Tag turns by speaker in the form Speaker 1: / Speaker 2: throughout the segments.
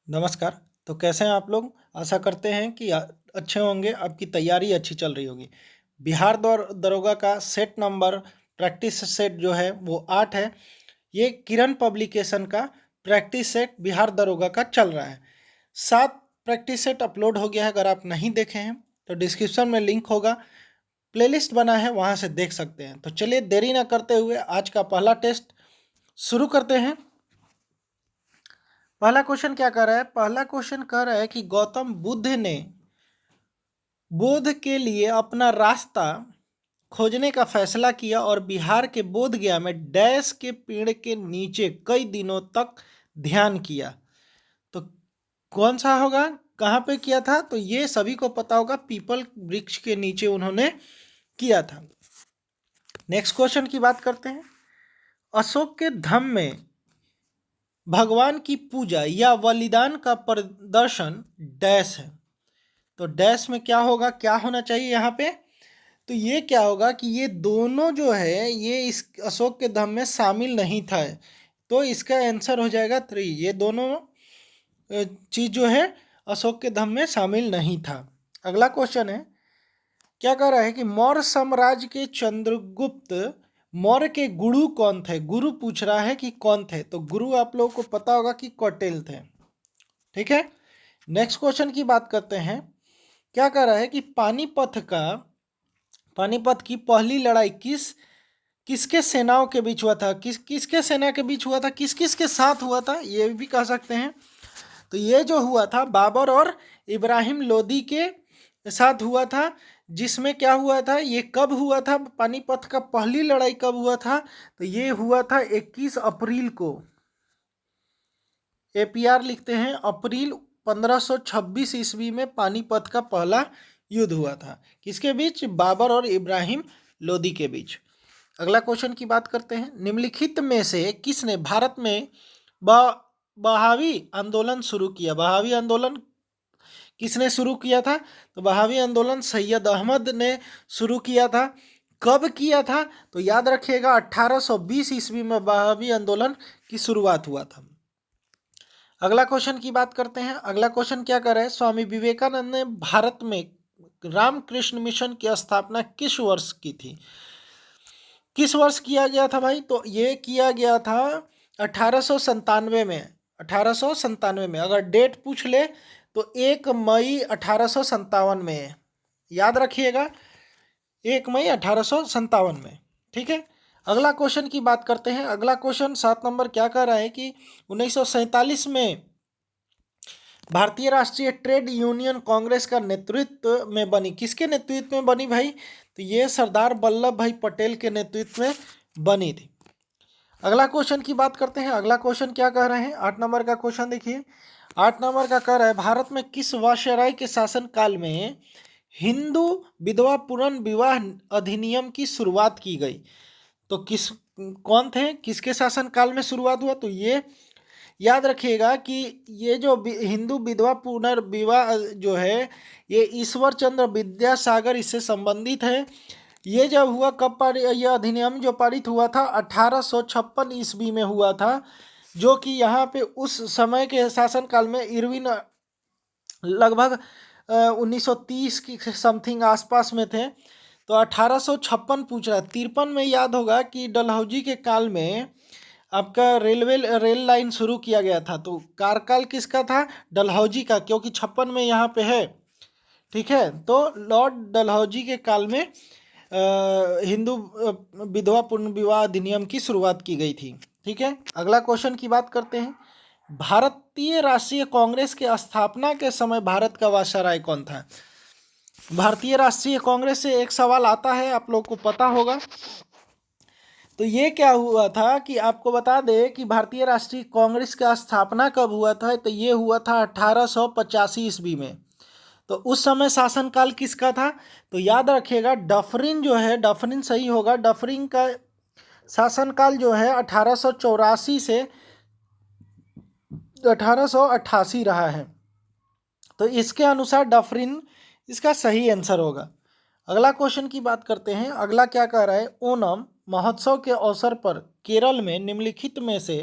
Speaker 1: नमस्कार। तो कैसे हैं आप लोग? आशा करते हैं कि अच्छे होंगे, आपकी तैयारी अच्छी चल रही होगी। बिहार दरोगा का सेट नंबर प्रैक्टिस सेट जो है वो 8 है। ये किरण पब्लिकेशन का प्रैक्टिस सेट बिहार दरोगा का चल रहा है। 7 प्रैक्टिस सेट अपलोड हो गया है, अगर आप नहीं देखे हैं तो डिस्क्रिप्शन में लिंक होगा, प्लेलिस्ट बना है वहाँ से देख सकते हैं। तो चलिए देरी ना करते हुए आज का पहला टेस्ट शुरू करते हैं। पहला क्वेश्चन क्या कर रहा है? पहला क्वेश्चन कह रहा है कि गौतम बुद्ध ने बोध के लिए अपना रास्ता खोजने का फैसला किया और बिहार के बोधगया में डैश के पेड़ के नीचे कई दिनों तक ध्यान किया। तो कौन सा होगा? कहाँ पे किया था? तो ये सभी को पता होगा, पीपल वृक्ष के नीचे उन्होंने किया था। नेक्स्ट क्वेश्चन की बात करते हैं। अशोक के धम्म में भगवान की पूजा या बलिदान का प्रदर्शन डैश है। तो डैश में क्या होगा, क्या होना चाहिए यहाँ पे? तो ये क्या होगा कि ये दोनों जो है ये इस अशोक के धम्म में शामिल नहीं था। तो इसका आंसर हो जाएगा 3। ये दोनों चीज़ जो है अशोक के धम्म में शामिल नहीं था। अगला क्वेश्चन है, क्या कह रहा है कि मौर्य साम्राज्य के चंद्रगुप्त मौर्य के गुरु कौन थे? गुरु पूछ रहा है कि कौन थे। तो गुरु आप लोगों को पता होगा कि कौटिल्य थे। ठीक है। नेक्स्ट क्वेश्चन की बात करते हैं। क्या कह रहा है कि पानीपत की पहली लड़ाई किसके सेनाओं के बीच हुआ था? किसके सेना के बीच हुआ था? किस किस के साथ हुआ था, ये भी कह सकते हैं। तो ये जो हुआ था बाबर और इब्राहिम लोदी के साथ हुआ था। जिसमें क्या हुआ था, ये कब हुआ था? पानीपत का पहली लड़ाई कब हुआ था? तो ये हुआ था 21 अप्रैल को। APR लिखते हैं, अप्रैल 1526 ईस्वी में पानीपत का पहला युद्ध हुआ था। किसके बीच? बाबर और इब्राहिम लोदी के बीच। अगला क्वेश्चन की बात करते हैं। निम्नलिखित में से किसने भारत में बहावी आंदोलन शुरू किया? बहावी आंदोलन किसने शुरू किया था? तो बहावी आंदोलन सैयद अहमद ने शुरू किया था। कब किया था? तो याद रखिएगा 1820 ईस्वी में बहावी आंदोलन की शुरुआत हुआ था। अगला क्वेश्चन की बात करते हैं। अगला क्वेश्चन क्या कर रहा है? स्वामी विवेकानंद ने भारत में रामकृष्ण मिशन की स्थापना किस वर्ष की थी? किस वर्ष किया गया था भाई? तो ये किया गया था 1897 में। 1897 में अगर डेट पूछ ले तो 1 मई 1857 में। याद रखिएगा 1 मई 1857 में। ठीक है। अगला क्वेश्चन की बात करते हैं। अगला क्वेश्चन 7 नंबर क्या कह रहा है कि 1947 में भारतीय राष्ट्रीय ट्रेड यूनियन कांग्रेस का नेतृत्व में बनी। किसके नेतृत्व में बनी भाई? तो ये सरदार वल्लभ भाई पटेल के नेतृत्व में बनी थी। अगला क्वेश्चन की बात करते हैं। अगला क्वेश्चन क्या कह रहे हैं? 8 नंबर का क्वेश्चन देखिए। 8 नंबर का कह रहा है, भारत में किस वायसराय के शासन काल में हिंदू विधवा पुनर्विवाह अधिनियम की शुरुआत की गई? तो कौन थे? किसके शासन काल में शुरुआत हुआ? तो ये याद रखिएगा कि ये जो हिंदू विधवा पुनर्विवाह जो है ये ईश्वर चंद्र विद्यासागर इससे संबंधित है। ये जब हुआ कब यह अधिनियम जो पारित हुआ था 1856 ईस्वी में हुआ था, जो कि यहाँ पे उस समय के शासनकाल में इरविन लगभग 1930 की समथिंग आसपास में थे। तो 1856 पूछ रहा है। 53 में याद होगा कि डलहौजी के काल में आपका रेल लाइन शुरू किया गया था। तो कार्यकाल किसका था? डलहौजी का, क्योंकि 56 में यहाँ पे है। ठीक है। तो लॉर्ड डलहौजी के काल में हिंदू विधवा पुनर्विवाह अधिनियम की शुरुआत की गई थी। ठीक है। अगला क्वेश्चन की बात करते हैं। भारतीय राष्ट्रीय कांग्रेस के स्थापना के समय भारत का वायसराय कौन था? भारतीय राष्ट्रीय कांग्रेस से एक सवाल आता है, आप लोग को पता होगा। तो ये क्या हुआ था कि आपको बता दें कि भारतीय राष्ट्रीय कांग्रेस का स्थापना कब हुआ था? तो ये हुआ था 1885 ईस्वी में। तो उस समय शासनकाल किसका था? तो याद रखिएगा डफरिन जो है, डफरिन सही होगा। डफरिन का शासनकाल जो है 1884 से 1888 रहा है। तो इसके अनुसार डफरिन इसका सही आंसर होगा। अगला क्वेश्चन की बात करते हैं। अगला क्या कह रहा है? ओणम महोत्सव के अवसर पर केरल में निम्नलिखित में से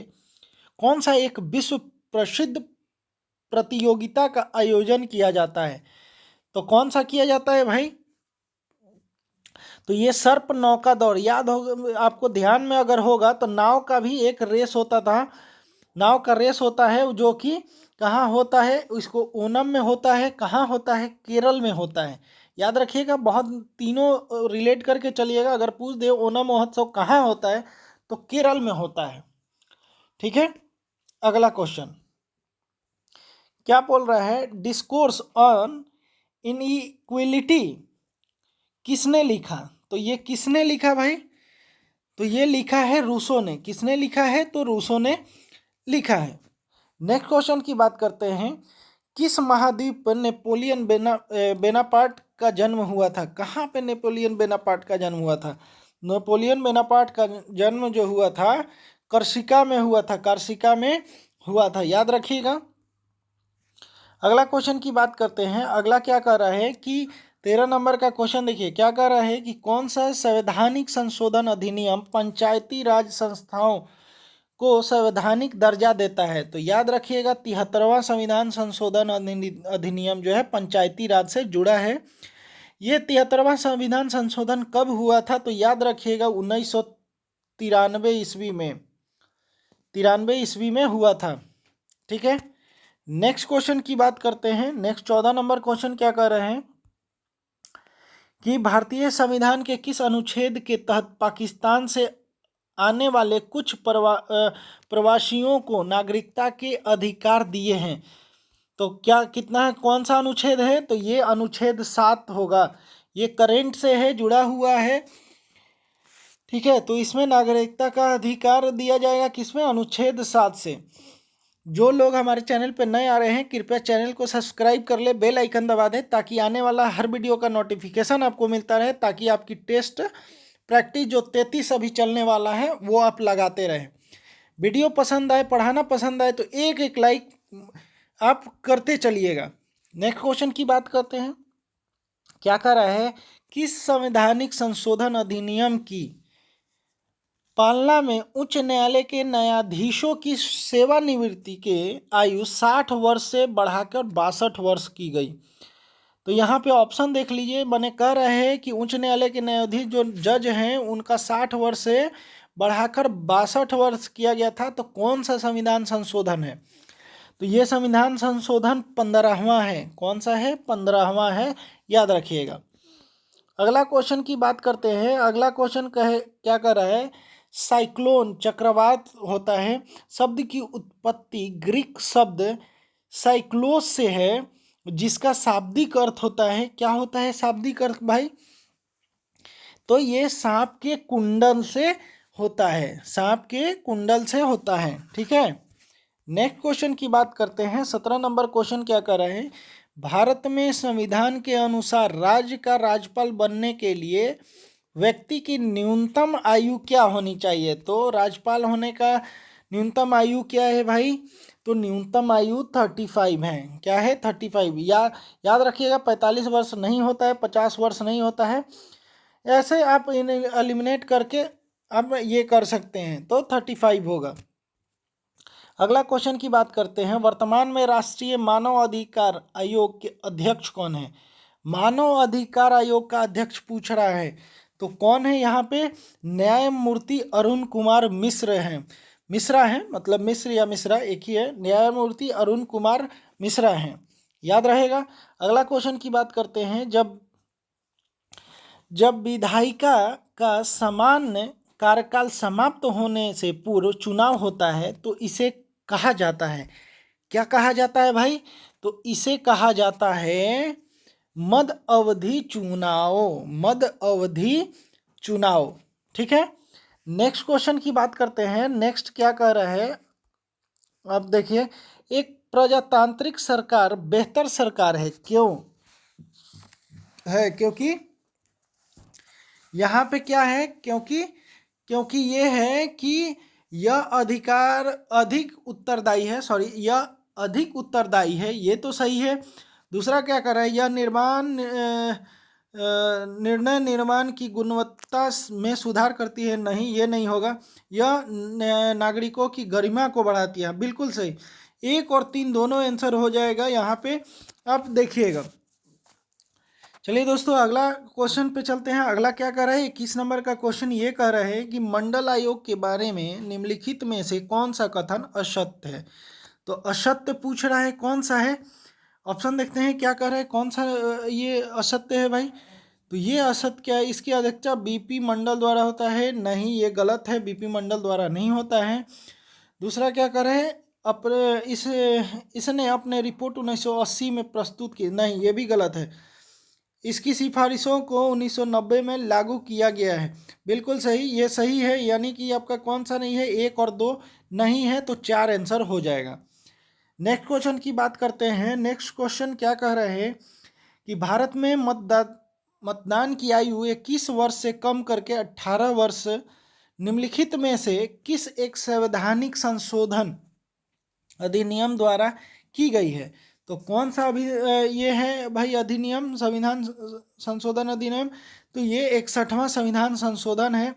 Speaker 1: कौन सा एक विश्व प्रसिद्ध प्रतियोगिता का आयोजन किया जाता है? तो कौन सा किया जाता है भाई? तो ये सर्प नौका दौड़, याद हो आपको, ध्यान में अगर होगा तो नाव का भी एक रेस होता था, नाव का रेस होता है जो कि कहाँ होता है, इसको ओणम में होता है, कहाँ होता है, केरल में होता है। याद रखिएगा, बहुत तीनों रिलेट करके चलिएगा। अगर पूछ दे ओणम महोत्सव कहाँ होता है तो केरल में होता है। ठीक है, अगला क्वेश्चन क्या बोल रहा है? डिस्कोर्स ऑन इनइक्वलिटी किसने लिखा? तो ये किसने लिखा भाई? तो ये लिखा है रूसो ने। किसने लिखा है? तो रूसो ने लिखा है। नेक्स्ट क्वेश्चन की बात करते हैं। किस महाद्वीप पर नेपोलियन बेनापार्ट का जन्म हुआ था? कहाँ पे नेपोलियन बेनापार्ट का जन्म हुआ था? नेपोलियन बेनापार्ट का जन्म जो हुआ था कर्सिका में हुआ था, कर्सिका में हुआ था, याद रखिएगा। अगला क्वेश्चन की बात करते हैं। अगला क्या कह रहा है कि 13 नंबर का क्वेश्चन देखिए, क्या कह रहा है कि कौन सा संवैधानिक संशोधन अधिनियम पंचायती राज संस्थाओं को संवैधानिक दर्जा देता है? तो याद रखिएगा 73वां संविधान संशोधन अधिनियम जो है पंचायती राज से जुड़ा है। ये 73वां संविधान संशोधन कब हुआ था? तो याद रखिएगा 1993 ईस्वी में, 93 ईस्वी में हुआ था। ठीक है, नेक्स्ट क्वेश्चन की बात करते हैं। नेक्स्ट 14 नंबर क्वेश्चन क्या कर रहे हैं कि भारतीय संविधान के किस अनुच्छेद के तहत पाकिस्तान से आने वाले कुछ प्रवासियों को नागरिकता के अधिकार दिए हैं? तो क्या कितना है, कौन सा अनुच्छेद है? तो ये अनुच्छेद 7 होगा। ये करेंट से है, जुड़ा हुआ है। ठीक है, तो इसमें नागरिकता का अधिकार दिया जाएगा किसमें? अनुच्छेद 7 से। जो लोग हमारे चैनल पर नए आ रहे हैं कृपया चैनल को सब्सक्राइब कर ले, बेल आइकन दबा दें ताकि आने वाला हर वीडियो का नोटिफिकेशन आपको मिलता रहे, ताकि आपकी टेस्ट प्रैक्टिस जो 33 अभी चलने वाला है वो आप लगाते रहें। वीडियो पसंद आए, पढ़ाना पसंद आए तो एक एक लाइक आप करते चलिएगा। नेक्स्ट क्वेश्चन की बात करते हैं। क्या कर रहा है? किस संवैधानिक संशोधन अधिनियम की पालना में उच्च न्यायालय के न्यायाधीशों की सेवानिवृत्ति के आयु 60 वर्ष से बढ़ाकर 62 वर्ष की गई? तो यहाँ पे ऑप्शन देख लीजिए, मैंने कह रहे हैं कि उच्च न्यायालय के न्यायाधीश जो जज हैं उनका 60 वर्ष से बढ़ाकर 62 वर्ष किया गया था। तो कौन सा संविधान संशोधन है? तो ये संविधान संशोधन 15वां है। कौन सा है? 15वां है, याद रखिएगा। अगला क्वेश्चन की बात करते हैं। अगला क्वेश्चन क्या कर रहा है? साइक्लोन चक्रवात होता है, शब्द की उत्पत्ति ग्रीक शब्द साइक्लोस से है, जिसका शाब्दिक अर्थ होता है, क्या होता है शाब्दिक अर्थ भाई? तो ये सांप के कुंडल से होता है, सांप के कुंडल से होता है। ठीक है, नेक्स्ट क्वेश्चन की बात करते हैं। 17 नंबर क्वेश्चन क्या कर रहे हैं? भारत में संविधान के अनुसार राज्य का राज्यपाल बनने के लिए व्यक्ति की न्यूनतम आयु क्या होनी चाहिए? तो राज्यपाल होने का न्यूनतम आयु क्या है भाई? तो न्यूनतम आयु 35 है। क्या है? 35। याद रखिएगा 45 वर्ष नहीं होता है, 50 वर्ष नहीं होता है। ऐसे आप इन्हें एलिमिनेट करके आप ये कर सकते हैं, तो 35 होगा। अगला क्वेश्चन की बात करते हैं। वर्तमान में राष्ट्रीय मानव अधिकार आयोग के अध्यक्ष कौन है? मानव अधिकार आयोग का अध्यक्ष पूछ रहा है, तो कौन है यहाँ पे? न्यायमूर्ति अरुण कुमार मिश्र हैं। मिश्रा हैं, मतलब मिश्र या मिश्रा एक ही है। न्यायमूर्ति अरुण कुमार मिश्रा हैं, याद रहेगा। अगला क्वेश्चन की बात करते हैं। जब विधायिका का सामान्य कार्यकाल समाप्त होने से पूर्व चुनाव होता है तो इसे कहा जाता है, क्या कहा जाता है भाई? तो इसे कहा जाता है मद अवधि चुनाव, मद अवधि चुनाव। ठीक है, नेक्स्ट क्वेश्चन की बात करते हैं। नेक्स्ट क्या कह रहा है? अब देखिए, एक प्रजातांत्रिक सरकार बेहतर सरकार है, क्यों है? क्योंकि यहाँ पे क्या है? क्योंकि ये है कि यह अधिकार अधिक उत्तरदायी है, सॉरी, यह अधिक उत्तरदायी है, ये तो सही है। दूसरा क्या कर रहा है? यह निर्णय निर्माण की गुणवत्ता में सुधार करती है, नहीं, ये नहीं होगा। यह नागरिकों की गरिमा को बढ़ाती है, बिल्कुल सही। 1 और 3 दोनों आंसर हो जाएगा यहाँ पे, आप देखिएगा। चलिए दोस्तों, अगला क्वेश्चन पे चलते हैं। अगला क्या कह रहा है, 21 नंबर का क्वेश्चन ये कह रहा है कि मंडल आयोग के बारे में निम्नलिखित में से कौन सा कथन असत्य है। तो असत्य पूछ रहा है, कौन सा है। ऑप्शन देखते हैं क्या कह रहा है, कौन सा ये असत्य है भाई। तो ये असत्य क्या है, इसकी अध्यक्षता बीपी मंडल द्वारा होता है, नहीं ये गलत है, बीपी मंडल द्वारा नहीं होता है। दूसरा क्या कर रहे हैं, इसने अपने रिपोर्ट 1980 में प्रस्तुत की, नहीं ये भी गलत है। इसकी सिफारिशों को 1990 में लागू किया गया है, बिल्कुल सही, ये सही है। यानी कि आपका कौन सा नहीं है, 1 और 2 नहीं है, तो 4 आंसर हो जाएगा। नेक्स्ट क्वेश्चन की बात करते हैं। नेक्स्ट क्वेश्चन क्या कह रहे हैं कि भारत में मतदान की आयु 21 वर्ष से कम करके 18 वर्ष निम्नलिखित में से किस एक संवैधानिक संशोधन अधिनियम द्वारा की गई है। तो कौन सा अभी ये है भाई अधिनियम, संविधान संशोधन अधिनियम। तो ये 61वां संविधान संशोधन है।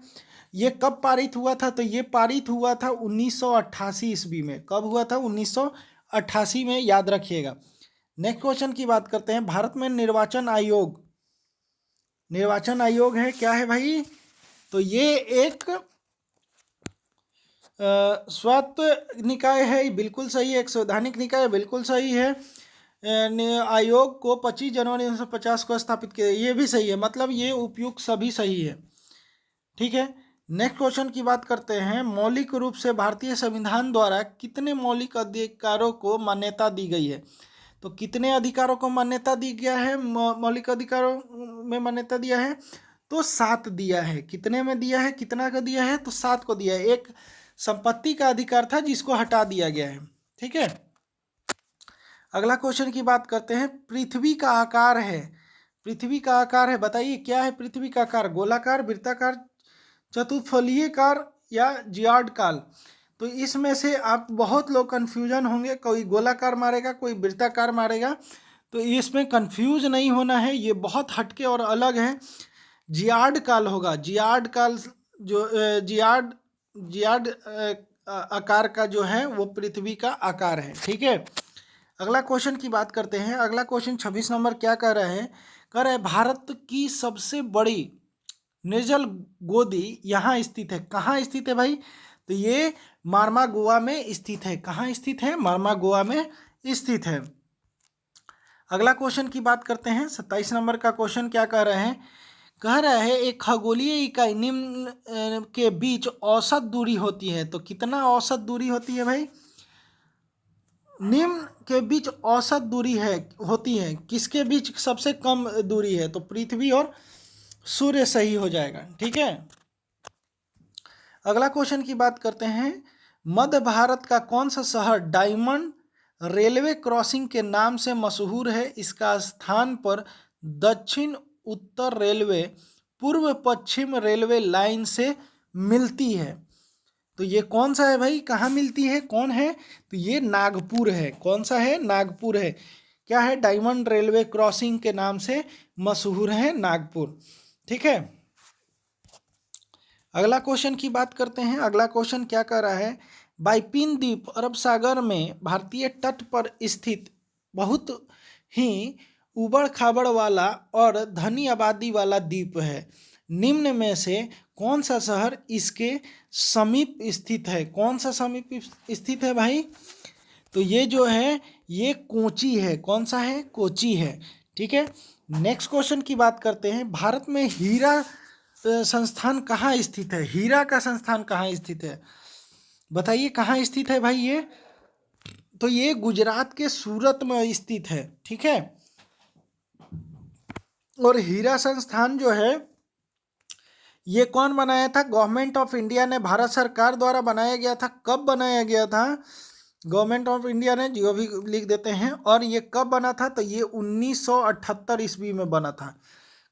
Speaker 1: ये कब पारित हुआ था, तो ये पारित हुआ था 1988 ईस्वी में। कब हुआ था, 1988 में, याद रखिएगा। नेक्स्ट क्वेश्चन की बात करते हैं। भारत में निर्वाचन आयोग है, क्या है भाई, तो ये एक स्वायत्त निकाय है, बिल्कुल सही है। एक संवैधानिक निकाय, बिल्कुल सही है। आयोग को 25 जनवरी 1950 को स्थापित किया, ये भी सही है। मतलब ये उपयुक्त सभी सही है, ठीक है। नेक्स्ट क्वेश्चन की बात करते हैं। मौलिक रूप से भारतीय संविधान द्वारा कितने मौलिक अधिकारों को मान्यता दी गई है। तो कितने अधिकारों को मान्यता दी गया है, मौलिक अधिकारों में मान्यता दिया है, तो 7 दिया है। कितने में दिया है, कितना का दिया है, तो 7 को दिया है। एक संपत्ति का अधिकार था जिसको हटा दिया गया है, ठीक है। अगला क्वेश्चन की बात करते हैं। पृथ्वी का आकार है, बताइए क्या है पृथ्वी का आकार, गोलाकार, वृत्ताकार, चतुष्फलकीय या जियार्डकाल। तो इसमें से आप बहुत लोग कंफ्यूजन होंगे, कोई गोलाकार मारेगा, कोई वृत्ताकार मारेगा। तो इसमें कंफ्यूज नहीं होना है, ये बहुत हटके और अलग है। जियार्ड काल होगा, जियार्ड काल जो जियार्ड आकार का जो है वो पृथ्वी का आकार है, ठीक है। अगला क्वेश्चन की बात करते हैं। अगला क्वेश्चन 26 नंबर क्या कह रहे हैं, कह रहे हैं भारत की सबसे बड़ी निर्जल गोदी यहाँ स्थित है। कहाँ स्थित है भाई, तो ये मार्मा गोवा में स्थित है। कहाँ स्थित है, मार्मा गोवा में स्थित है। अगला क्वेश्चन की बात करते हैं। 27 नंबर का क्वेश्चन क्या कह रहे हैं, कह रहा है एक खगोलीय इकाई निम्न के बीच औसत दूरी होती है। तो कितना औसत दूरी होती है भाई, निम्न के बीच औसत दूरी होती है, किसके बीच सबसे कम दूरी है, तो पृथ्वी और सूर्य सही हो जाएगा, ठीक है। अगला क्वेश्चन की बात करते हैं। मध्य भारत का कौन सा शहर डायमंड रेलवे क्रॉसिंग के नाम से मशहूर है। इसका स्थान पर दक्षिण उत्तर रेलवे पूर्व पश्चिम रेलवे लाइन से मिलती है। तो ये कौन सा है भाई, कहाँ मिलती है, कौन है, तो ये नागपुर है। कौन सा है, नागपुर है। क्या है, डायमंड रेलवे क्रॉसिंग के नाम से मशहूर है नागपुर, ठीक है। अगला क्वेश्चन की बात करते हैं। अगला क्वेश्चन क्या कह रहा है, बाइपिन द्वीप अरब सागर में भारतीय तट पर स्थित बहुत ही उबड़ खाबड़ वाला और धनी आबादी वाला द्वीप है। निम्न में से कौन सा शहर इसके समीप स्थित है। कौन सा समीप स्थित है भाई, तो ये जो है ये कोची है। कौन सा है, कोची है, ठीक है। नेक्स्ट क्वेश्चन की बात करते हैं। भारत में हीरा संस्थान कहाँ स्थित है, हीरा का संस्थान कहाँ स्थित है, बताइए कहाँ स्थित है भाई ये, तो ये गुजरात के सूरत में स्थित है, ठीक है। और हीरा संस्थान जो है ये कौन बनाया था, गवर्नमेंट ऑफ इंडिया ने, भारत सरकार द्वारा बनाया गया था। कब बनाया गया था, गवर्नमेंट ऑफ इंडिया ने, जो भी लिख देते हैं। और ये कब बना था, तो ये 1978 ईस्वी में बना था।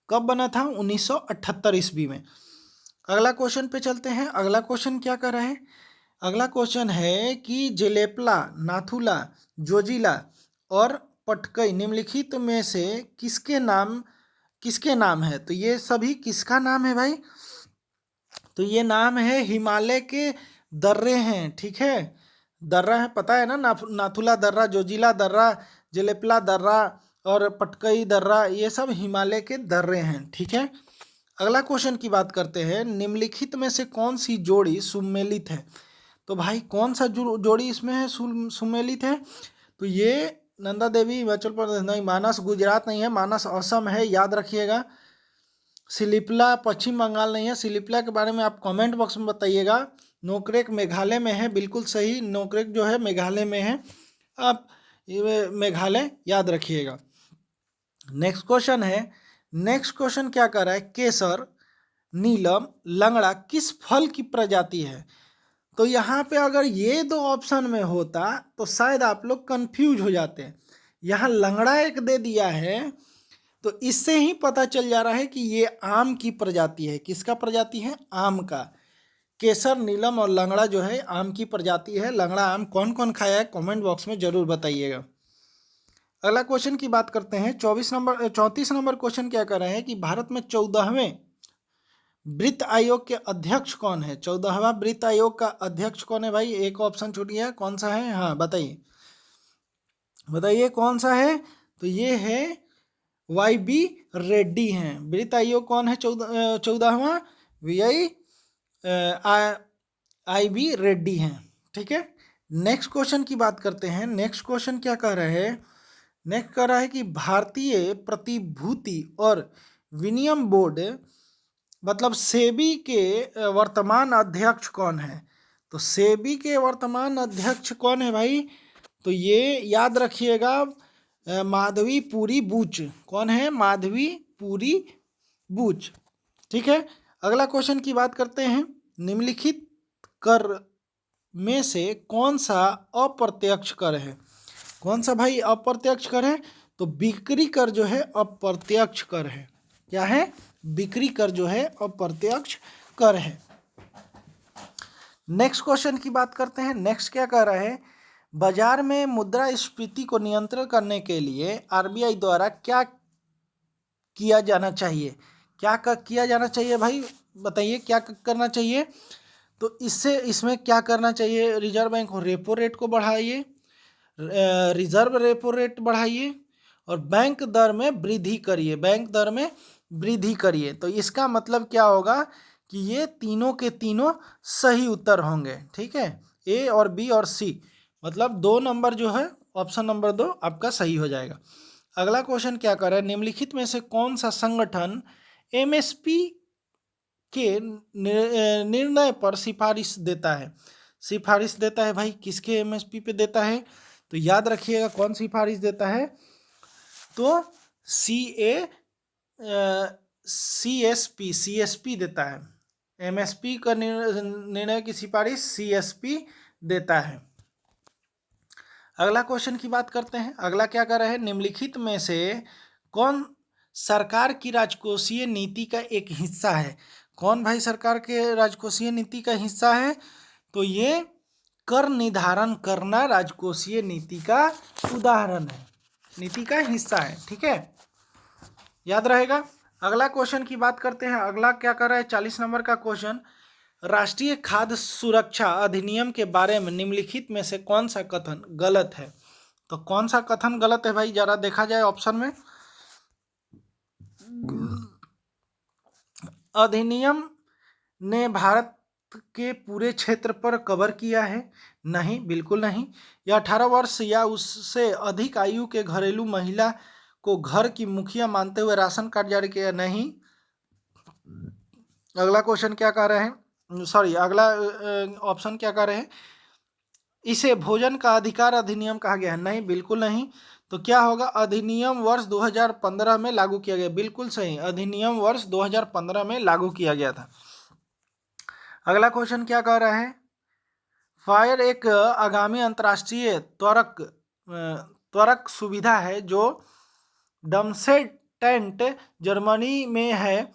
Speaker 1: कब बना था, 1978 ईस्वी में। अगला क्वेश्चन पे चलते हैं। अगला क्वेश्चन क्या कर रहे हैं, अगला क्वेश्चन है कि जेलेपला, नाथुला, जोजिला और पटकई निम्नलिखित में से किसके नाम है। तो ये सभी किसका नाम है भाई, तो ये नाम है हिमालय के दर्रे हैं, ठीक है। दर्रा है, पता है ना, नाथुला दर्रा, जोजिला दर्रा, जेलेपला दर्रा और पटकई दर्रा, ये सब हिमालय के दर्रे हैं। ठीक है, अगला क्वेश्चन की बात करते हैं। निम्नलिखित में से कौन सी जोड़ी सुमेलित है? तो भाई कौन सा जोड़ी इसमें है सुमेलित है? तो ये नंदा देवी हिमाचल प्रदेश नहीं, मानस गुजरात नहीं है, मानस असम है, याद रखिएगा। सिलिपला पश्चिम बंगाल नहीं है। सिलिपला के बारे में आप कमेंट बॉक्स में बताइएगा। नोकरेक मेघालय में है, बिल्कुल सही, नोकरेक जो है मेघालय में है। आप ये मेघालय याद रखिएगा। नेक्स्ट क्वेश्चन है, नेक्स्ट क्वेश्चन क्या कर रहा है? केसर, नीलम, लंगड़ा किस फल की प्रजाति है? तो यहाँ पे अगर ये दो ऑप्शन में होता तो शायद आप लोग कंफ्यूज हो जाते हैं। यहाँ लंगड़ा एक दे दिया है, तो इससे ही पता चल जा रहा है कि ये आम की प्रजाति है। किसका प्रजाति है? आम का। केसर, नीलम और लंगड़ा जो है आम की प्रजाति है। लंगड़ा आम कौन कौन खाया है कमेंट बॉक्स में जरूर बताइएगा। अगला क्वेश्चन की बात करते हैं। 34 नंबर क्वेश्चन क्या कर रहे हैं कि भारत में 14वें वित्त आयोग के अध्यक्ष कौन है? 14वां वित्त आयोग का अध्यक्ष कौन है भाई? एक ऑप्शन छूट गया, कौन सा है? हाँ बताइए, बताइए कौन सा है? तो ये है YB रेड्डी हैं। वित्त आयोग कौन है 14वां? IB रेड्डी हैं। ठीक है, नेक्स्ट क्वेश्चन की बात करते हैं। नेक्स्ट क्वेश्चन क्या कह रहे हैं? नेक्स्ट कह रहा है कि भारतीय प्रतिभूति और विनिमय बोर्ड मतलब सेबी के वर्तमान अध्यक्ष कौन है? तो सेबी के वर्तमान अध्यक्ष कौन है भाई? तो ये याद रखिएगा, माधवी पुरी बूच। कौन है? माधवी पुरी बूच। ठीक है, अगला क्वेश्चन की बात करते हैं। निम्नलिखित कर में से कौन सा अप्रत्यक्ष कर है? कौन सा भाई अप्रत्यक्ष कर है? तो बिक्री कर जो है अप्रत्यक्ष कर है। क्या है? बिक्री कर जो है अप्रत्यक्ष कर है। नेक्स्ट क्वेश्चन की बात करते हैं। नेक्स्ट क्या कह रहा है? बाजार में मुद्रास्फीति को नियंत्रण करने के लिए RBI द्वारा क्या किया जाना चाहिए? क्या किया जाना चाहिए भाई? बताइए क्या करना चाहिए? तो इसमें क्या करना चाहिए? रिजर्व बैंक को रेपो रेट को बढ़ाइए, रिजर्व रेपो रेट बढ़ाइए और बैंक दर में वृद्धि करिए, बैंक दर में वृद्धि करिए। तो इसका मतलब क्या होगा कि ये तीनों के तीनों सही उत्तर होंगे। ठीक है, A और B और C, मतलब 2 नंबर जो है ऑप्शन नंबर 2 आपका सही हो जाएगा। अगला क्वेश्चन क्या कर रहा है? निम्नलिखित में से कौन सा संगठन MSP के निर्णय पर सिफारिश देता है? सिफारिश देता है भाई, किसके MSP पे देता है? तो याद रखिएगा कौन सिफारिश देता है? तो CSP देता है। MSP का निर्णय की सिफारिश CSP देता है। अगला क्वेश्चन की बात करते हैं। अगला क्या कर रहे हैं? निम्नलिखित में से कौन सरकार की राजकोषीय नीति का एक हिस्सा है? कौन भाई सरकार के राजकोषीय नीति का हिस्सा है? तो ये कर निर्धारण करना राजकोषीय नीति का उदाहरण है, नीति का हिस्सा है। ठीक है, याद रहेगा। अगला क्वेश्चन की बात करते हैं। अगला क्या कर रहा है? 40 नंबर का क्वेश्चन, राष्ट्रीय खाद्य सुरक्षा अधिनियम के बारे में निम्नलिखित में से कौन सा कथन गलत है? तो कौन सा कथन गलत है भाई? जरा देखा जाए ऑप्शन में। अधिनियम ने भारत के पूरे क्षेत्र पर कवर किया है? नहीं, बिल्कुल नहीं। या 18 वर्ष या उससे अधिक आयु के घरेलू महिला को घर की मुखिया मानते हुए राशन कार्ड जारी किया? नहीं। अगला क्वेश्चन क्या कह रहे हैं? सॉरी, अगला ऑप्शन क्या कह रहे हैं? इसे भोजन का अधिकार अधिनियम कहा गया है? नहीं, बिल्कुल नहीं। तो क्या होगा? अधिनियम वर्ष 2015 में लागू किया गया। बिल्कुल सही, अधिनियम वर्ष 2015 में लागू किया गया था। अगला क्वेश्चन क्या कह रहा है? फायर एक आगामी अंतर्राष्ट्रीय त्वरक सुविधा है जो डमसेटेंट जर्मनी में है,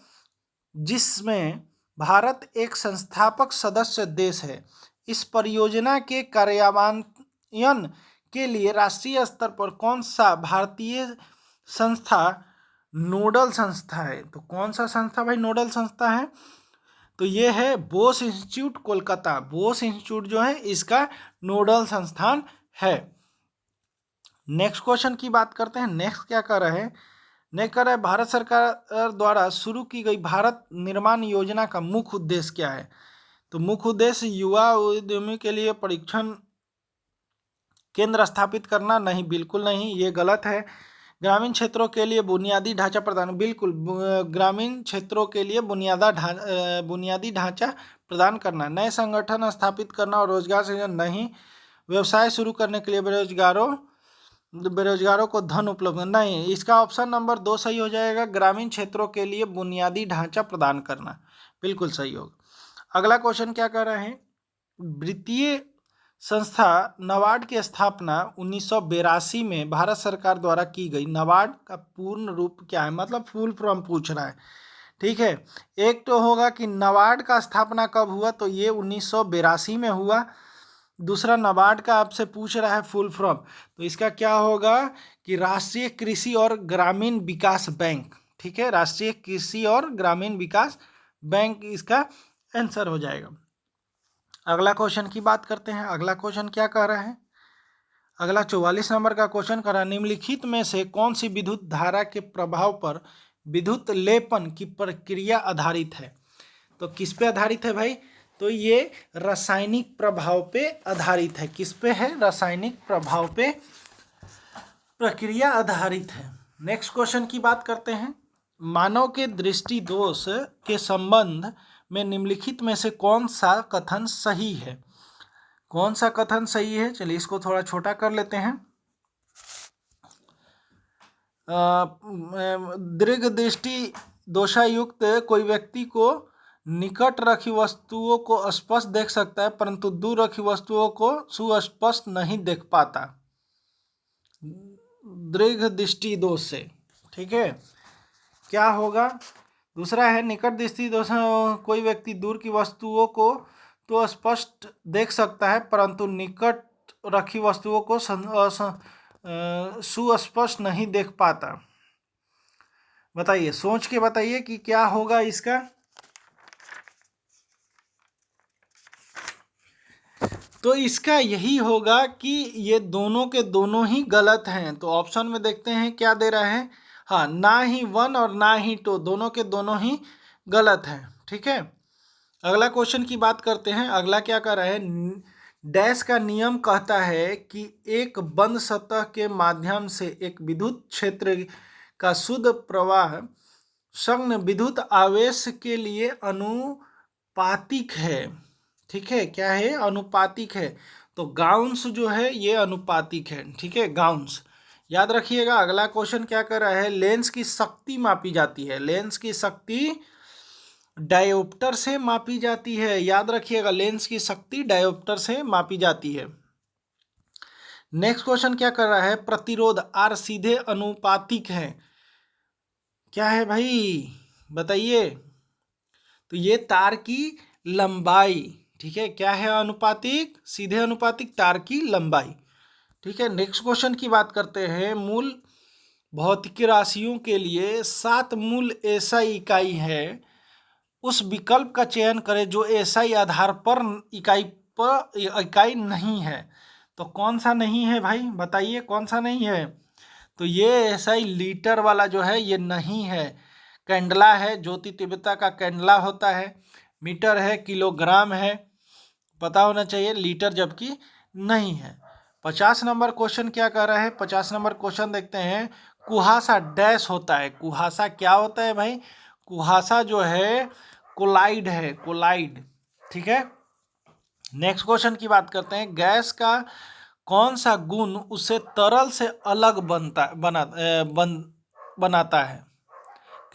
Speaker 1: जिसमें भारत एक संस्थापक सदस्य देश है। इस परियोजना के कार्यान्वयन के लिए राष्ट्रीय स्तर पर कौन सा भारतीय संस्था नोडल संस्था है? तो कौन सा संस्था भाई नोडल संस्था है? तो ये है बोस इंस्टीट्यूट कोलकाता। बोस इंस्टीट्यूट जो है इसका नोडल संस्थान है। नेक्स्ट क्वेश्चन की बात करते हैं। नेक्स्ट क्या कर रहे हैं? नेक्स्ट कर रहा है भारत सरकार द्वारा शुरू की गई भारत निर्माण योजना का मुख्य उद्देश्य क्या है? तो मुख्य उद्देश्य युवा उद्यमी के लिए प्रशिक्षण केंद्र स्थापित करना। नहीं, बिल्कुल नहीं, ये गलत है। ग्रामीण क्षेत्रों के लिए बुनियादी ढांचा प्रदान, बिल्कुल ग्रामीण क्षेत्रों के लिए बुनियादी ढांचा प्रदान करना। नए संगठन स्थापित करना और रोजगार सृजन, नहीं। व्यवसाय शुरू करने के लिए बेरोजगारों को धन उपलब्ध, नहीं। इसका ऑप्शन नंबर 2 सही हो जाएगा। ग्रामीण क्षेत्रों के लिए बुनियादी ढांचा प्रदान करना, बिल्कुल सही होगा। अगला क्वेश्चन क्या कर रहे हैं? वित्तीय संस्था नाबार्ड की स्थापना 1982 में भारत सरकार द्वारा की गई। नाबार्ड का पूर्ण रूप क्या है? मतलब फुल फॉर्म पूछ रहा है, ठीक है। एक तो होगा कि नाबार्ड का स्थापना कब हुआ, तो ये 1982 में हुआ। दूसरा, नाबार्ड का आपसे पूछ रहा है फुल फॉर्म, तो इसका क्या होगा कि राष्ट्रीय कृषि और ग्रामीण विकास बैंक, ठीक है। राष्ट्रीय कृषि और ग्रामीण विकास बैंक इसका आंसर हो जाएगा। अगला क्वेश्चन की बात करते हैं। अगला क्वेश्चन क्या कह रहा है? अगला 44 नंबर का क्वेश्चन कह रहा है, निम्नलिखित में से कौन सी विद्युत धारा के प्रभाव पर विद्युत लेपन की प्रक्रिया आधारित है? तो किस पे आधारित है भाई? तो ये रासायनिक प्रभाव पे आधारित है। किस पे है? रासायनिक प्रभाव पे प्रक्रिया आधारित है। नेक्स्ट क्वेश्चन की बात करते हैं। मानव के दृष्टि दोष के संबंध में निम्नलिखित में से कौन सा कथन सही है? कौन सा कथन सही है? चलिए इसको थोड़ा छोटा कर लेते हैं। दीर्घ दृष्टि दोषायुक्त कोई व्यक्ति को निकट रखी वस्तुओं को स्पष्ट देख सकता है, परंतु दूर रखी वस्तुओं को सुस्पष्ट नहीं देख पाता, दीर्घ दृष्टि दोष से, ठीक है। क्या होगा? दूसरा है निकट दृष्टि दोष, कोई व्यक्ति दूर की वस्तुओं को तो स्पष्ट देख सकता है, परंतु निकट रखी वस्तुओं को सुस्पष्ट नहीं देख पाता। बताइए, सोच के बताइए कि क्या होगा इसका। तो इसका यही होगा कि ये दोनों के दोनों ही गलत हैं। तो ऑप्शन में देखते हैं क्या दे रहा है। हाँ, ना ही 1 और ना ही 2, दोनों के दोनों ही गलत हैं, ठीक है। अगला क्वेश्चन की बात करते हैं। अगला क्या कर रहा है? डैश का नियम कहता है कि एक बंद सतह के माध्यम से एक विद्युत क्षेत्र का शुद्ध प्रवाह संग विद्युत आवेश के लिए अनुपातिक है, ठीक है। क्या है? अनुपातिक है। तो गाउंस जो है ये अनुपातिक है, ठीक है, गाउंस याद रखिएगा। अगला क्वेश्चन क्या कर रहा है? लेंस की शक्ति मापी जाती है। लेंस की शक्ति डायोप्टर से मापी जाती है, याद रखिएगा। लेंस की शक्ति डायोप्टर से मापी जाती है। नेक्स्ट क्वेश्चन क्या कर रहा है? प्रतिरोध आर सीधे अनुपातिक है। क्या है भाई? बताइए। तो ये तार की लंबाई, ठीक है। क्या है? अनुपातिक, सीधे अनुपातिक, तार की लंबाई, ठीक है। नेक्स्ट क्वेश्चन की बात करते हैं। मूल भौतिक राशियों के लिए 7 मूल एसआई इकाई है, उस विकल्प का चयन करें जो एसआई आधार पर इकाई नहीं है। तो कौन सा नहीं है भाई? बताइए कौन सा नहीं है। तो ये एसआई लीटर वाला जो है ये नहीं है। कैंडला है, ज्योति तीव्रता का कैंडला होता है। मीटर है, किलोग्राम है, पता होना चाहिए। लीटर जबकि नहीं है। 50 नंबर क्वेश्चन क्या कर रहा है? 50 नंबर क्वेश्चन देखते हैं। कुहासा डैश होता है। कुहासा क्या होता है भाई? कुहासा जो है कोलाइड है, कोलाइड, ठीक है। नेक्स्ट क्वेश्चन की बात करते हैं। गैस का कौन सा गुण उसे तरल से अलग बनाता है?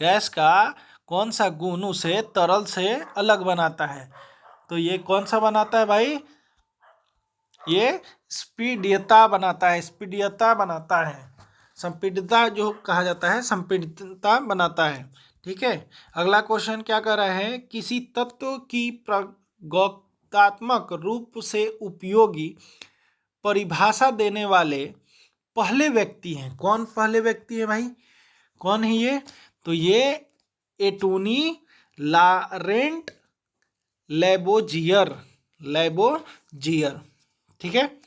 Speaker 1: गैस का कौन सा गुण उसे तरल से अलग बनाता है? तो ये कौन सा बनाता है भाई? ये स्पीडीयता बनाता है, स्पीडीयता बनाता है। संपीडितता जो कहा जाता है, संपीडितता बनाता है, ठीक है। अगला क्वेश्चन क्या कर रहा है? किसी तत्व की प्रयोगात्मक रूप से उपयोगी परिभाषा देने वाले पहले व्यक्ति हैं। कौन पहले व्यक्ति है भाई? कौन है ये? तो ये एटोनी लॉरेंट लैबोजियर, लैबोजियर। ठीक है,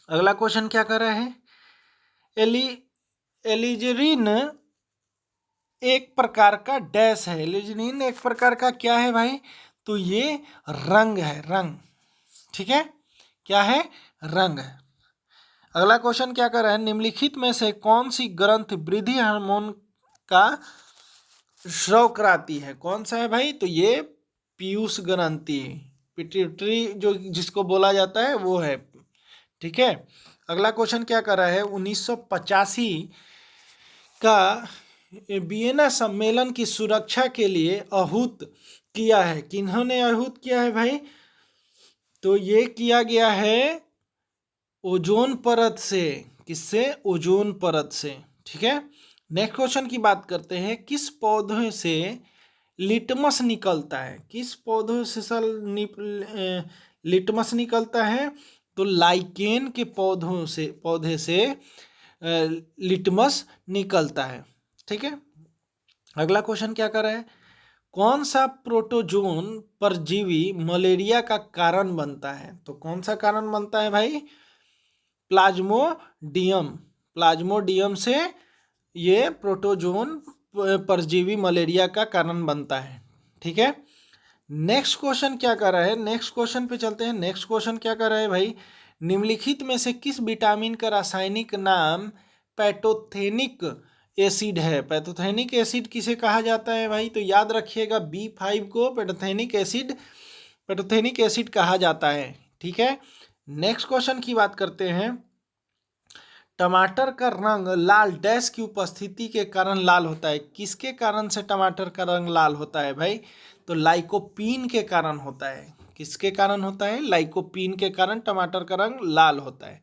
Speaker 1: अगला क्वेश्चन क्या कर रहा है? एलिजरीन एक प्रकार का डैश है। एलिजरीन एक प्रकार का क्या है भाई? तो ये रंग है, रंग। ठीक है, क्या है? रंग है। अगला क्वेश्चन क्या कर रहा है? निम्नलिखित में से कौन सी ग्रंथि वृद्धि हार्मोन का स्राव कराती है? कौन सा है भाई? तो ये पीयूष ग्रंथि, पिट्यूटरी जो जिसको बोला जाता है वो है। ठीक है, अगला क्वेश्चन क्या कर रहा है? 1985 का वियना सम्मेलन की सुरक्षा के लिए आहूत किया है। किन्होंने आहूत किया है भाई? तो ये किया गया है ओजोन परत से। किससे? ओजोन परत से। ठीक है, नेक्स्ट क्वेश्चन की बात करते हैं। किस पौधे से लिटमस निकलता है? किस पौधे से लिटमस निकलता है? तो लाइकेन के पौधे से लिटमस निकलता है। ठीक है, अगला क्वेश्चन क्या कर रहा है? कौन सा प्रोटोजोन परजीवी मलेरिया का कारण बनता है? तो कौन सा कारण बनता है भाई? प्लाज्मोडियम। प्लाज्मोडियम से ये प्रोटोजोन परजीवी मलेरिया का कारण बनता है। ठीक है, नेक्स्ट क्वेश्चन क्या कर रहा है? नेक्स्ट क्वेश्चन पे चलते हैं। नेक्स्ट क्वेश्चन क्या कर रहा है भाई? निम्नलिखित में से किस विटामिन का रासायनिक नाम पैथोथेनिक एसिड है? पैथोथेनिक एसिड किसे कहा जाता है भाई? तो याद रखिएगा B5 को पैथोथेनिक एसिड कहा जाता है। ठीक है, नेक्स्ट क्वेश्चन की बात करते हैं। टमाटर का रंग लाल डैश की उपस्थिति के कारण लाल होता है। किसके कारण से टमाटर का रंग लाल होता है भाई? तो लाइकोपीन के कारण होता है। किसके कारण होता है? लाइकोपीन के कारण टमाटर का रंग लाल होता है।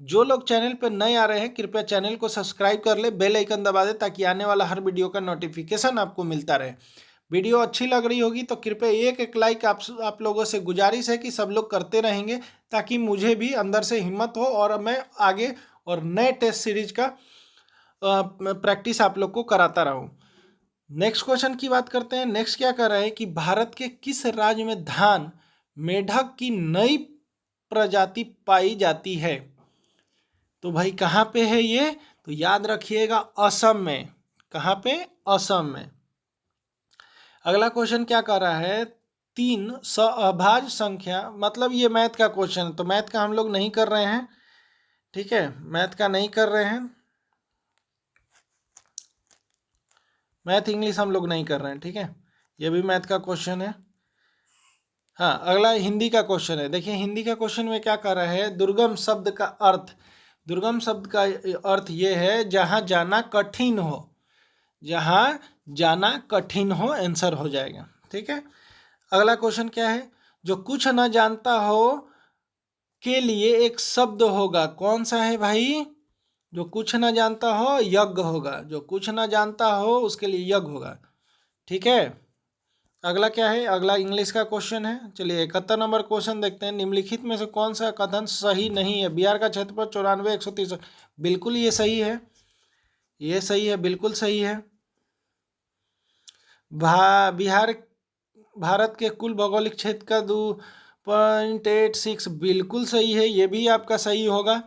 Speaker 1: जो लोग चैनल पर नए आ रहे हैं कृपया चैनल को सब्सक्राइब कर ले, बेल आइकन दबा दे ताकि आने वाला हर वीडियो का नोटिफिकेशन आपको मिलता रहे। वीडियो अच्छी लग रही होगी तो कृपया एक लाइक आप लोगों से गुजारिश है कि सब लोग करते रहेंगे ताकि मुझे भी अंदर से हिम्मत हो और मैं आगे और नए टेस्ट सीरीज का प्रैक्टिस आप लोग को कराता रहूं। नेक्स्ट क्वेश्चन की बात करते हैं। नेक्स्ट क्या कर रहे हैं कि भारत के किस राज्य में धान मेढक की नई प्रजाति पाई जाती है? तो भाई कहाँ पे है ये? तो याद रखिएगा असम में। कहाँ पे? असम में। अगला क्वेश्चन क्या कर रहा है? 3 सहभाज्य संख्या, मतलब ये मैथ का क्वेश्चन है तो मैथ का हम लोग नहीं कर रहे हैं। ठीक है, मैथ का नहीं कर रहे हैं, मैथ इंग्लिश हम लोग नहीं कर रहे हैं। ठीक है, ये भी मैथ का क्वेश्चन है। हाँ, अगला हिंदी का क्वेश्चन है। देखिए हिंदी का क्वेश्चन में क्या कर रहा है? दुर्गम शब्द का अर्थ। दुर्गम शब्द का अर्थ ये है जहाँ जाना कठिन हो। जहाँ जाना कठिन हो आंसर हो जाएगा। ठीक है, अगला क्वेश्चन क्या है? जो कुछ न जानता हो के लिए एक शब्द होगा। कौन सा है भाई? जो कुछ न जानता हो यज्ञ होगा। जो कुछ न जानता हो उसके लिए यज्ञ होगा। ठीक है, अगला क्या है? अगला इंग्लिश का क्वेश्चन है। चलिए 71 नंबर क्वेश्चन देखते हैं। निम्नलिखित में से कौन सा कथन सही नहीं है? बिहार का क्षेत्रफल 94,130। बिल्कुल ये सही है, ये सही है, बिल्कुल सही है। बिहार भारत के कुल भौगोलिक क्षेत्र का 2.86 बिल्कुल सही है, ये भी आपका सही होगा।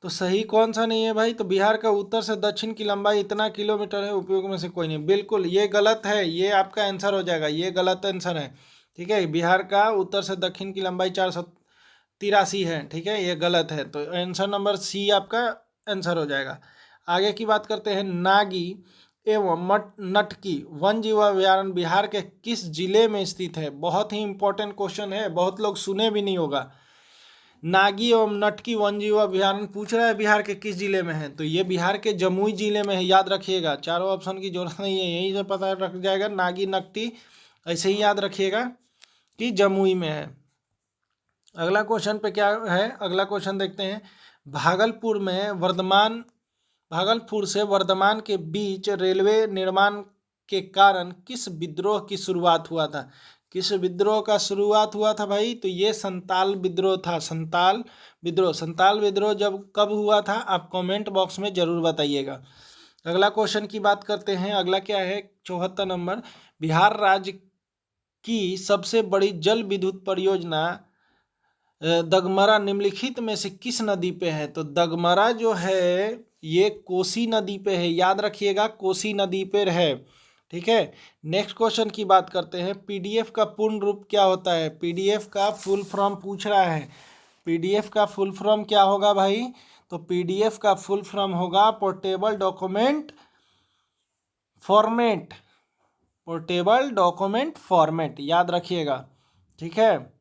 Speaker 1: तो सही कौन सा नहीं है भाई? तो बिहार का उत्तर से दक्षिण की लंबाई इतना किलोमीटर है, उपयोग में से कोई नहीं। बिल्कुल ये गलत है, ये आपका आंसर हो जाएगा, ये गलत आंसर है। ठीक है, बिहार का उत्तर से दक्षिण की लंबाई 483 है। ठीक है, ये गलत है, तो आंसर नंबर सी आपका आंसर हो जाएगा। आगे की बात करते हैं। नागी एवं नटकी वन जीव अभयारण्य बिहार के किस जिले में स्थित है? बहुत ही इंपॉर्टेंट क्वेश्चन है, बहुत लोग सुने भी नहीं होगा। नागी एवं नटकी वन जीव अभयारण्य पूछ रहा है बिहार के किस जिले में है? तो ये बिहार के जमुई जिले में है, याद रखिएगा। चारों ऑप्शन की जरूरत नहीं है, यहीं से पता रख जाएगा। नागी नटकी ऐसे ही याद रखिएगा कि जमुई में है। अगला क्वेश्चन पे क्या है? अगला क्वेश्चन देखते हैं। भागलपुर से वर्धमान के बीच रेलवे निर्माण के कारण किस विद्रोह की शुरुआत हुआ था? किस विद्रोह का शुरुआत हुआ था भाई? तो ये संताल विद्रोह था। संताल विद्रोह जब कब हुआ था आप कमेंट बॉक्स में जरूर बताइएगा। अगला क्वेश्चन की बात करते हैं। अगला क्या है? 74 नंबर। बिहार राज्य की सबसे बड़ी जल विद्युत परियोजना दगमरा निम्नलिखित में से किस नदी पे है? तो दगमरा जो है ये कोसी नदी पे है, याद रखिएगा कोसी नदी पे है। ठीक है, नेक्स्ट क्वेश्चन की बात करते हैं। पीडीएफ का पूर्ण रूप क्या होता है? पीडीएफ का फुल फॉर्म पूछ रहा है। पीडीएफ का फुल फॉर्म क्या होगा भाई? तो पीडीएफ का फुल फॉर्म होगा portable document format. Portable document format, याद रखिएगा। ठीक है,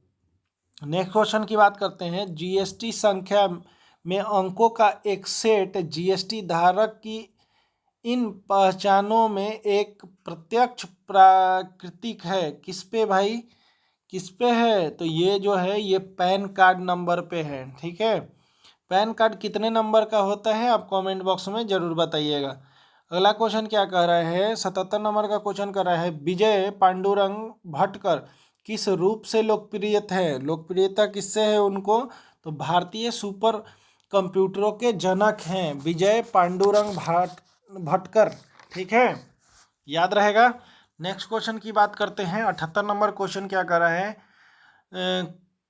Speaker 1: नेक्स्ट क्वेश्चन की बात करते हैं। जीएसटी संख्या में अंकों का एक सेट जीएसटी धारक की इन पहचानों में एक प्रत्यक्ष प्राकृतिक है। किस पे भाई? किस पे है? तो ये जो है ये पैन कार्ड नंबर पे है। ठीक है, पैन कार्ड कितने नंबर का होता है आप कमेंट बॉक्स में जरूर बताइएगा। अगला क्वेश्चन क्या कह रहा है? 77 नंबर का क्वेश्चन कर रहा है, विजय पांडुरंग भटकर किस रूप से लोकप्रिय थे? लोकप्रियता किससे है उनको? तो भारतीय सुपर कंप्यूटरों के जनक हैं विजय पांडुरंग भटकर। ठीक है, याद रहेगा। नेक्स्ट क्वेश्चन की बात करते हैं। 78 नंबर क्वेश्चन क्या कर रहा है?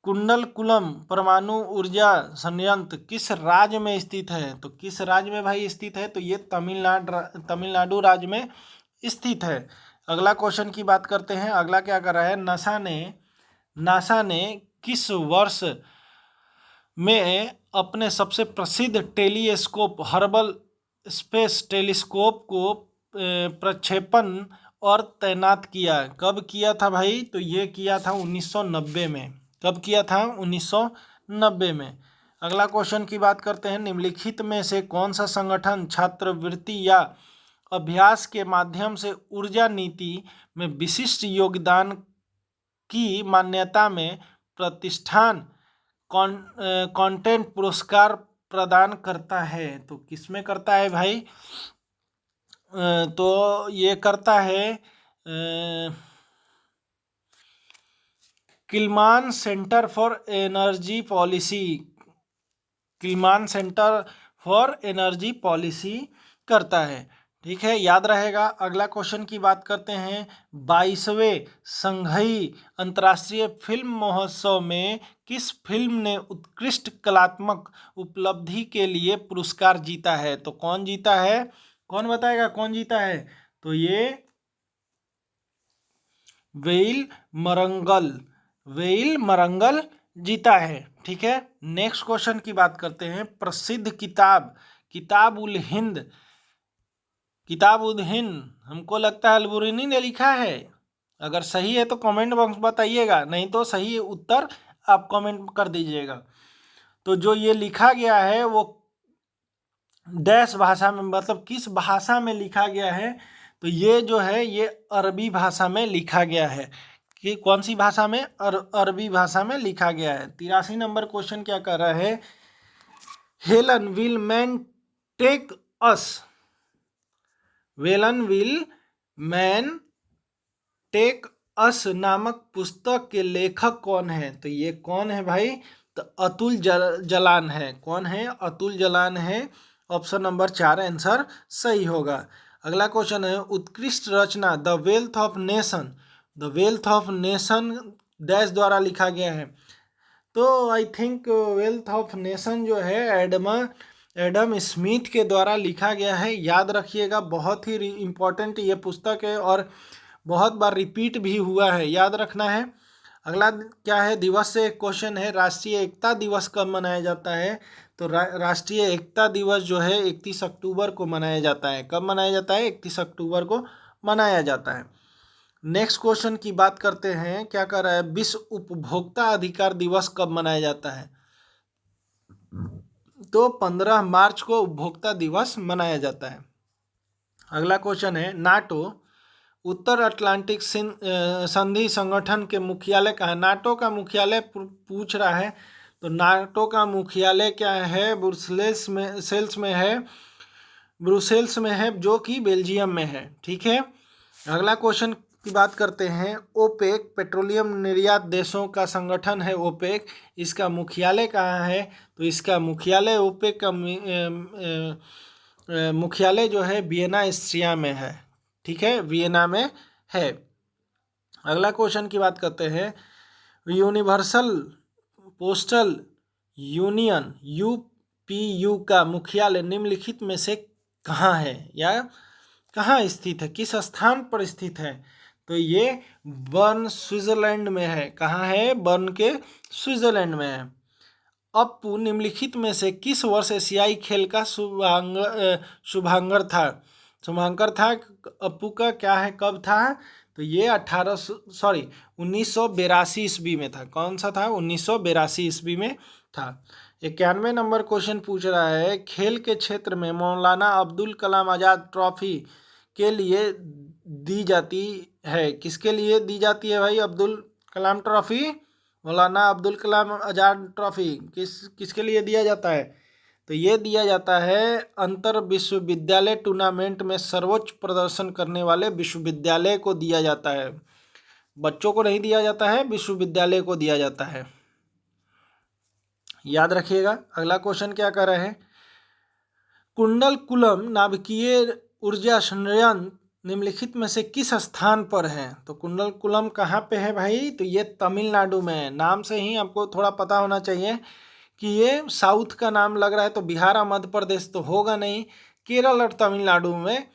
Speaker 1: कुंडलकुलम परमाणु ऊर्जा संयंत्र किस राज्य में स्थित है? तो किस राज्य में भाई स्थित है? तो ये तमिलनाडु राज्य में स्थित है। अगला क्वेश्चन की बात करते हैं। अगला क्या कर रहा है? नासा ने किस वर्ष में अपने सबसे प्रसिद्ध टेलीस्कोप हर्बल स्पेस टेलीस्कोप को प्रक्षेपण और तैनात किया? कब किया था भाई? तो ये किया था 1990 में। कब किया था? 1990 में। अगला क्वेश्चन की बात करते हैं। निम्नलिखित में से कौन सा संगठन छात्रवृत्ति या अभ्यास के माध्यम से ऊर्जा नीति में विशिष्ट योगदान की मान्यता में प्रतिष्ठान कंटेंट पुरस्कार प्रदान करता है? तो किसमें करता है भाई? तो ये करता है Kleinman center for energy policy. Kleinman center for energy policy करता है। ठीक है, याद रहेगा। अगला क्वेश्चन की बात करते हैं। 22वें संघई अंतर्राष्ट्रीय फिल्म महोत्सव में किस फिल्म ने उत्कृष्ट कलात्मक उपलब्धि के लिए पुरस्कार जीता है? तो कौन जीता है? कौन बताएगा कौन जीता है? तो ये वेइल मरंगल जीता है। ठीक है, नेक्स्ट क्वेश्चन की बात करते हैं। प्रसिद्ध किताब उल हिंद हमको लगता है अलबुरनी ने लिखा है। अगर सही है तो कमेंट बॉक्स बताइएगा, नहीं तो सही उत्तर आप कमेंट कर दीजिएगा। तो जो ये लिखा गया है वो डैश भाषा में, मतलब किस भाषा में लिखा गया है? तो ये जो है ये अरबी भाषा में लिखा गया है। कि कौन सी भाषा में? अरबी भाषा में लिखा गया है। 83 नंबर क्वेश्चन क्या कर रहा है? हेलन विल मैन टेक अस नामक पुस्तक के लेखक कौन है? तो ये कौन है भाई? तो अतुल जलान है। कौन है? अतुल जलान है। ऑप्शन नंबर 4 आंसर सही होगा। अगला क्वेश्चन है। उत्कृष्ट रचना the wealth of nation dash द्वारा लिखा गया है? तो I think wealth of nation जो है एडम स्मिथ के द्वारा लिखा गया है। याद रखिएगा, बहुत ही इम्पोर्टेंट ये पुस्तक है और बहुत बार रिपीट भी हुआ है, याद रखना है। अगला क्या है? दिवस से एक क्वेश्चन है। राष्ट्रीय एकता दिवस कब मनाया जाता है? तो राष्ट्रीय एकता दिवस जो है 31 अक्टूबर को मनाया जाता है। कब मनाया जाता है? 31 अक्टूबर को मनाया जाता है। नेक्स्ट क्वेश्चन की बात करते हैं। क्या कर रहा है? विश्व उपभोक्ता अधिकार दिवस कब मनाया जाता है? तो 15 मार्च को उपभोक्ता दिवस मनाया जाता है। अगला क्वेश्चन है। नाटो उत्तर अटलांटिक संधि संगठन के मुख्यालय कहाँ है? नाटो का मुख्यालय पूछ रहा है। तो नाटो का मुख्यालय क्या है? ब्रुसेल्स में है जो कि बेल्जियम में है। ठीक है, अगला क्वेश्चन की बात करते हैं। ओपेक पेट्रोलियम निर्यात देशों का संगठन है ओपेक, इसका मुख्यालय कहाँ है? तो इसका मुख्यालय ओपेक का मुख्यालय जो है वियना ऑस्ट्रिया में है। ठीक है, वियना में है। अगला क्वेश्चन की बात करते हैं। यूनिवर्सल पोस्टल यूनियन यूपीयू का मुख्यालय निम्नलिखित में से कहाँ है या कहाँ स्थित है, किस स्थान पर स्थित है? तो ये बर्न स्विट्जरलैंड में है। कहाँ है? बर्न के स्विट्जरलैंड में है। अप्पू निम्नलिखित में से किस वर्ष एशियाई खेल का शुभांकर था? अप्पू का क्या है, कब था? तो ये 1982 ईस्वी में था। कौन सा था? 1982 ईस्वी में था। 91 नंबर क्वेश्चन पूछ रहा है, खेल के क्षेत्र में मौलाना अब्दुल कलाम आज़ाद ट्रॉफी के लिए दी जाती है। किसके लिए दी जाती है भाई अब्दुल कलाम ट्रॉफी? मौलाना अब्दुल कलाम आज़ाद ट्रॉफी किसके लिए दिया जाता है? तो ये दिया जाता है अंतर विश्वविद्यालय टूर्नामेंट में सर्वोच्च प्रदर्शन करने वाले विश्वविद्यालय को दिया जाता है। बच्चों को नहीं दिया जाता है, विश्वविद्यालय को दिया जाता है, याद रखिएगा। अगला क्वेश्चन क्या कर रहे हैं? कुंडलकुलम नाभिकीय ऊर्जा संयंत्र निम्नलिखित में से किस स्थान पर है? तो कुंडलकुलम कहाँ पे है भाई? तो ये तमिलनाडु में है। नाम से ही आपको थोड़ा पता होना चाहिए कि ये साउथ का नाम लग रहा है, तो बिहार और मध्य प्रदेश तो होगा नहीं, केरल और तमिलनाडु में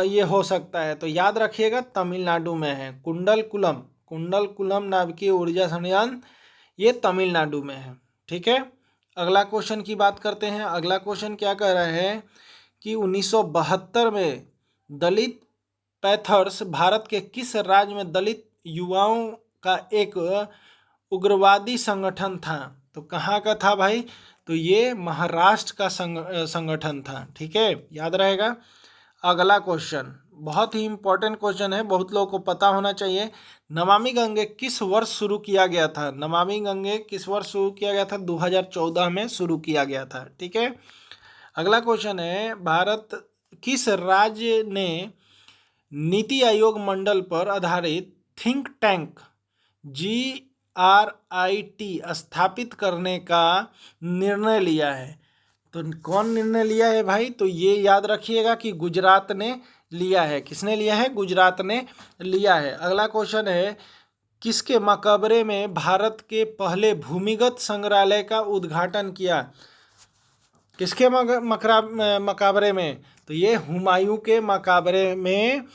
Speaker 1: ये हो सकता है। तो याद रखिएगा तमिलनाडु में है कुंडलकुलम नाभिकीय ऊर्जा संयंत्र, ये तमिलनाडु में है। ठीक है, अगला क्वेश्चन की बात करते हैं। अगला क्वेश्चन क्या कह रहे हैं कि 1972 में दलित पैंथर्स भारत के किस राज्य में दलित युवाओं का एक उग्रवादी संगठन था? तो कहाँ का था भाई? तो ये महाराष्ट्र का संगठन था। ठीक है, याद रहेगा। अगला क्वेश्चन बहुत ही इंपॉर्टेंट क्वेश्चन है, बहुत लोगों को पता होना चाहिए। नमामि गंगे किस वर्ष शुरू किया गया था? नमामि गंगे किस वर्ष शुरू किया गया था? 2014 में शुरू किया गया था। ठीक है, अगला क्वेश्चन है, भारत किस राज्य ने नीति आयोग मंडल पर आधारित थिंक टैंक GRIT स्थापित करने का निर्णय लिया है? तो कौन निर्णय लिया है भाई? तो ये याद रखिएगा कि गुजरात ने लिया है। किसने लिया है? गुजरात ने लिया है। अगला क्वेश्चन है, किसके मकबरे में भारत के पहले भूमिगत संग्रहालय का उद्घाटन किया? किसके मकबरे में? तो ये हुमायूं के मकबरे में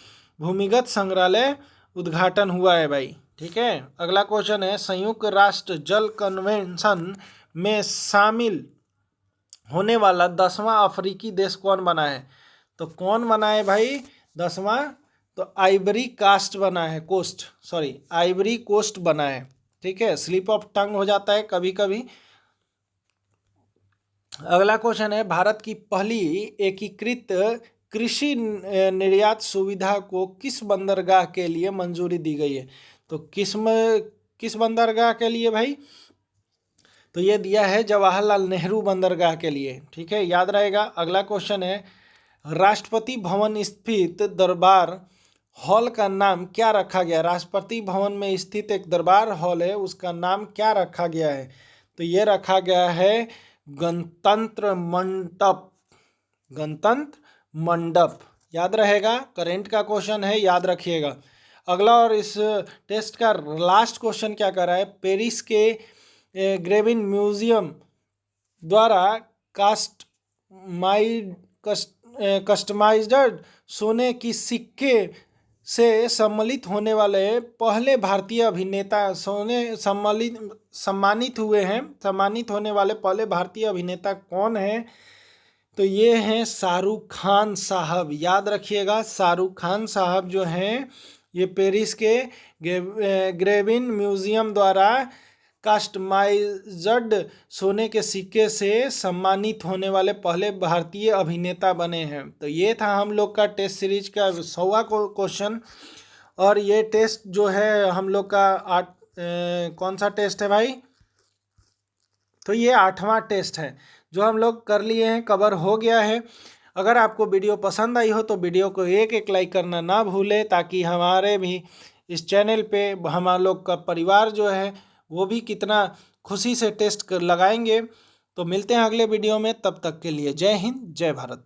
Speaker 1: भूमिगत संग्रहालय उद्घाटन हुआ है भाई। ठीक है, अगला क्वेश्चन है, संयुक्त राष्ट्र जल कन्वेंशन में शामिल होने वाला 10वां अफ्रीकी देश कौन बना है? तो कौन बना है भाई 10वां? तो आइवरी कोस्ट बना है। ठीक है, स्लिप ऑफ टंग हो जाता है कभी कभी। अगला क्वेश्चन है, भारत की पहली एकीकृत कृषि निर्यात सुविधा को किस बंदरगाह के लिए मंजूरी दी गई है? तो किस बंदरगाह के लिए भाई? तो ये दिया है जवाहरलाल नेहरू बंदरगाह के लिए। ठीक है, याद रहेगा। अगला क्वेश्चन है, राष्ट्रपति भवन स्थित दरबार हॉल का नाम क्या रखा गया? राष्ट्रपति भवन में स्थित एक दरबार हॉल है, उसका नाम क्या रखा गया है? तो ये रखा गया है गणतंत्र मंडप। याद रहेगा, करेंट का क्वेश्चन है, याद रखिएगा। अगला और इस टेस्ट का लास्ट क्वेश्चन क्या कर रहा है, पेरिस के ग्रेविन म्यूजियम द्वारा कस्टमाइज्ड सोने की सिक्के से सम्मिलित होने वाले पहले भारतीय अभिनेता सम्मानित होने वाले पहले भारतीय अभिनेता कौन है? तो ये हैं शाहरुख खान साहब। याद रखिएगा, शाहरुख खान साहब जो हैं ये पेरिस के ग्रेविन म्यूजियम द्वारा कस्टमाइज्ड सोने के सिक्के से सम्मानित होने वाले पहले भारतीय अभिनेता बने हैं। तो ये था हम लोग का टेस्ट सीरीज का 100वां क्वेश्चन। और ये टेस्ट जो है हम लोग का कौन सा टेस्ट है भाई? तो ये 8वां टेस्ट है जो हम लोग कर लिए हैं, कवर हो गया है। अगर आपको वीडियो पसंद आई हो तो वीडियो को एक लाइक करना ना भूलें, ताकि हमारे भी इस चैनल पे हम लोग का परिवार जो है वो भी कितना खुशी से टेस्ट लगाएंगे। तो मिलते हैं अगले वीडियो में, तब तक के लिए जय हिंद जय भारत।